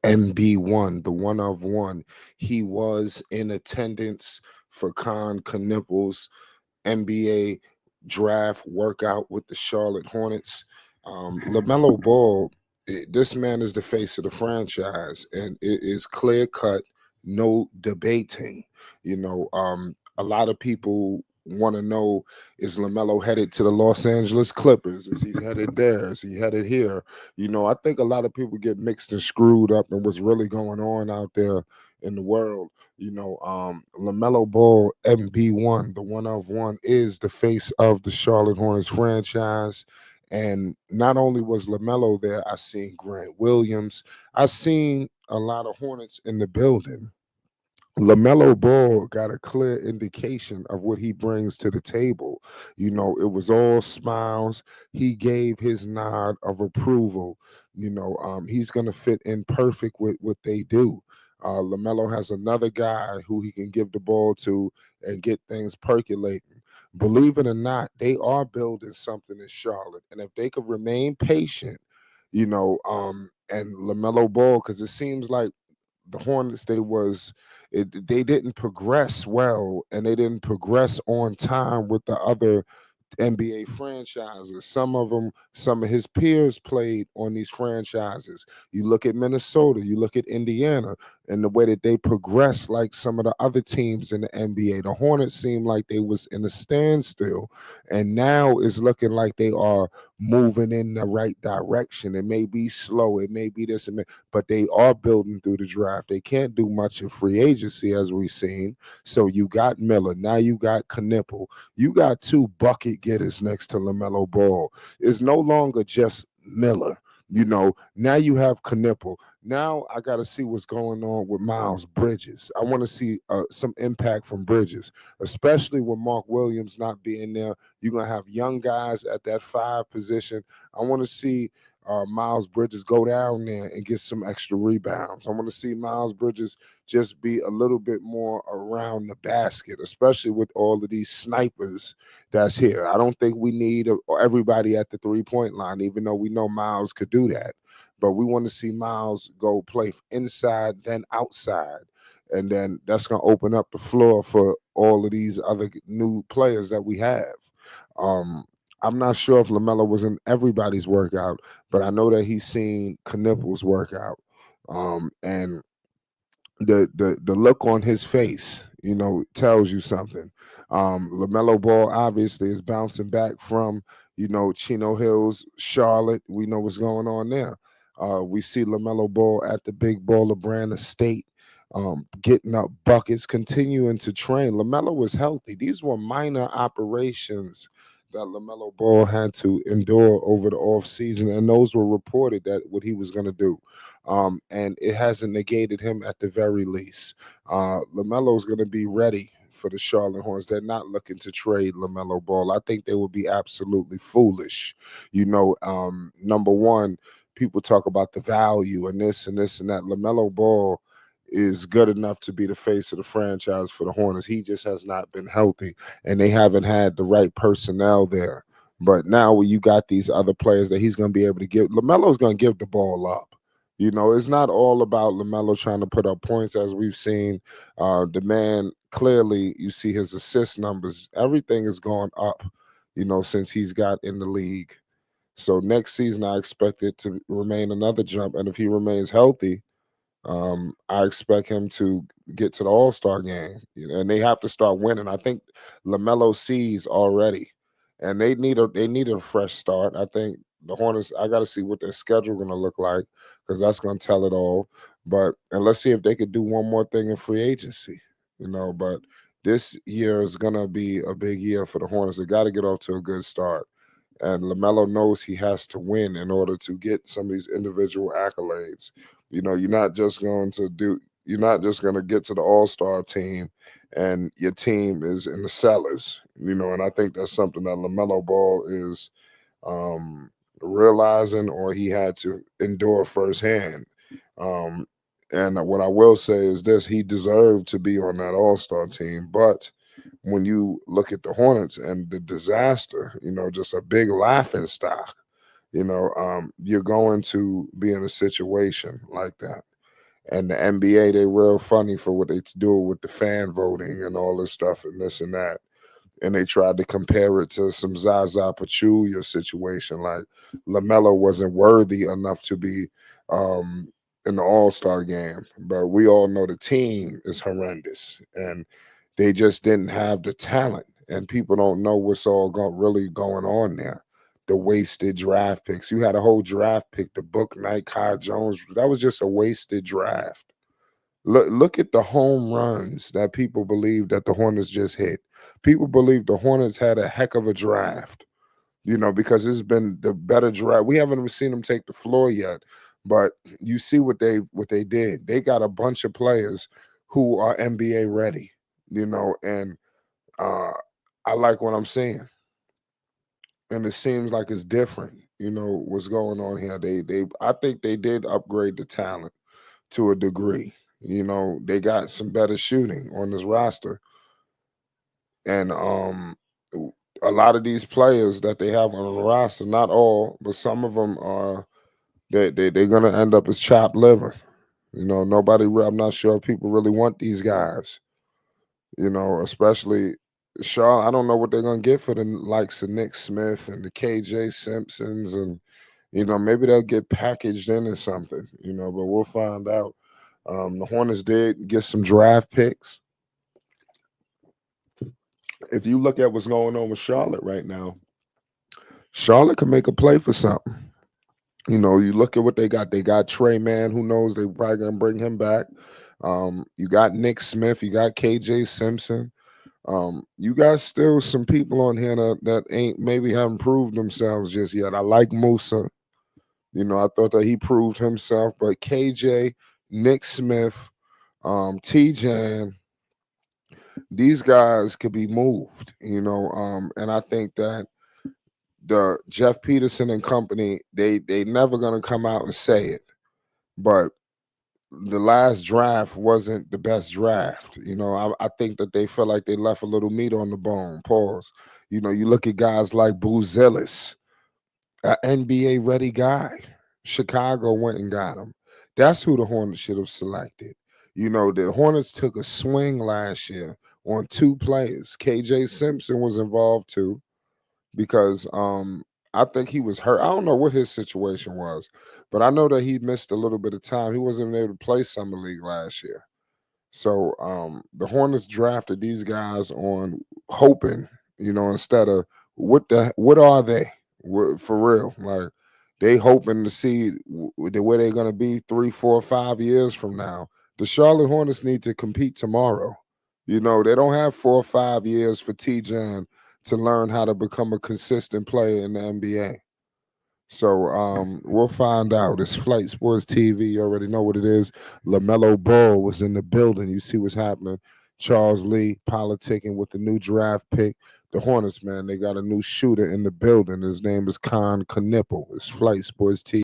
MB1, the one of one. He was in attendance for Knueppel's NBA draft workout with the Charlotte Hornets. Lamelo Ball, this man is the face of the franchise, and it is clear cut, no debating. A lot of people want to know, is Lamelo headed to the Los Angeles Clippers? Is he headed there? Is he headed here? I think a lot of people get mixed and screwed up in what's really going on out there in the world. Lamelo Ball, MB1, the one of one, is the face of the Charlotte Hornets franchise. And not only was Lamelo there, I seen Grant Williams. I seen a lot of Hornets in the building. LaMelo Ball got a clear indication of what he brings to the table. It was all smiles. He gave his nod of approval. He's going to fit in perfect with what they do. LaMelo has another guy who he can give the ball to and get things percolating. Believe it or not, they are building something in Charlotte. And if they could remain patient, and LaMelo Ball, because it seems like the Hornets, they didn't progress well, and they didn't progress on time with the other NBA franchises. Some of his peers played on these franchises. You look at Minnesota, you look at Indiana, and the way that they progressed, like some of the other teams in the NBA. The Hornets seemed like they was in a standstill, and now it's looking like they are moving in the right direction. It may be slow, it may be this, but they are building through the draft. They can't do much in free agency, as we've seen. So you got Miller, now you got Knueppel, you got two bucket getters next to LaMelo Ball. It's no longer just Miller. Now you have Knueppel. Now I got to see what's going on with Miles Bridges. I want to see some impact from Bridges, especially with Mark Williams not being there. You're going to have young guys at that five position. I want to see Miles Bridges go down there and get some extra rebounds. I want to see Miles Bridges just be a little bit more around the basket, especially with all of these snipers that's here. I don't think we need everybody at the 3-point line, even though we know Miles could do that. But we want to see Miles go play inside, then outside. And then that's going to open up the floor for all of these other new players that we have. Um, I'm not sure if LaMelo was in everybody's workout, but I know that he's seen Knueppel's workout. And the look on his face, tells you something. LaMelo Ball obviously is bouncing back from, Chino Hills, Charlotte. We know what's going on there. We see LaMelo Ball at the Big Baller Brand Estate, getting up buckets, continuing to train. LaMelo was healthy. These were minor operations that LaMelo Ball had to endure over the offseason, and those were reported that what he was going to do. And it hasn't negated him at the very least. LaMelo's going to be ready for the Charlotte Hornets. They're not looking to trade LaMelo Ball. I think they would be absolutely foolish. Number one, people talk about the value and this and this and that. LaMelo Ball is good enough to be the face of the franchise for the Hornets. He just has not been healthy, and they haven't had the right personnel there. But now when you got these other players that he's going to be able to give, LaMelo's going to give the ball up. It's not all about LaMelo trying to put up points, as we've seen. The man, clearly, you see his assist numbers. Everything has gone up, since he's got in the league. So next season, I expect it to remain another jump. And if he remains healthy, I expect him to get to the All-Star game, and they have to start winning. I think LaMelo sees already, and they need a fresh start. I think the Hornets. I got to see what their schedule going to look like, because that's going to tell it all. And let's see if they could do one more thing in free agency. But this year is going to be a big year for the Hornets. They got to get off to a good start. And LaMelo knows he has to win in order to get some of these individual accolades. You're not just going to get to the All-Star team and your team is in the cellars, and I think that's something that LaMelo Ball is realizing, or he had to endure firsthand. Um, and what I will say is this: he deserved to be on that All-Star team, but when you look at the Hornets and the disaster, just a big laughing stock, you're going to be in a situation like that. And the NBA, they real funny for what they do with the fan voting and all this stuff and this and that. And they tried to compare it to some Zaza Pachulia situation. Like Lamelo wasn't worthy enough to be um, in the All Star game, but we all know the team is horrendous, and they just didn't have the talent. And people don't know what's all really going on there. The wasted draft picks. You had a whole draft pick, the Book Knight, Kai Jones. That was just a wasted draft. Look at the home runs that people believe that the Hornets just hit. People believe the Hornets had a heck of a draft, because it's been the better draft. We haven't even seen them take the floor yet, but you see what they did. They got a bunch of players who are NBA ready, and uh, I like what I'm seeing, and it seems like it's different. What's going on here. I think they did upgrade the talent to a degree. They got some better shooting on this roster. And a lot of these players that they have on the roster, not all, but some of them are they're gonna end up as chopped liver. Nobody. I'm not sure if people really want these guys. Especially Shaw. I don't know what they're gonna get for the likes of Nick Smith and the KJ Simpsons, and maybe they'll get packaged into something. But we'll find out. The Hornets did get some draft picks. If you look at what's going on with Charlotte right now, Charlotte can make a play for something. You look at what they got. They got Trey Man. Who knows? They probably gonna bring him back. You got Nick Smith. You got KJ Simpson. You got still some people on here that ain't maybe haven't proved themselves just yet. I like Musa. I thought that he proved himself, but KJ, Nick Smith, TJ, these guys could be moved. And I think that the Jeff Peterson and company, they never gonna come out and say it, but the last draft wasn't the best draft. I think that they feel like they left a little meat on the bone. Pause. You look at guys like Boozelis, an NBA ready guy. Chicago went and got him. That's who the Hornets should have selected. The Hornets took a swing last year on two players. KJ Simpson was involved too because I think he was hurt. I don't know what his situation was, but I know that he missed a little bit of time. He wasn't able to play summer league last year. So the Hornets drafted these guys on hoping, instead of what are they for real? Like they hoping to see where they're gonna be 3, 4, 5 years from now. The Charlotte Hornets need to compete tomorrow. They don't have 4 or 5 years for T-Jan to learn how to become a consistent player in the NBA. So we'll find out. It's Flight Sports TV. You already know what it is. LaMelo Ball was in the building. You see what's happening. Charles Lee politicking with the new draft pick. The Hornets, man, they got a new shooter in the building. His name is Knueppel. It's Flight Sports TV.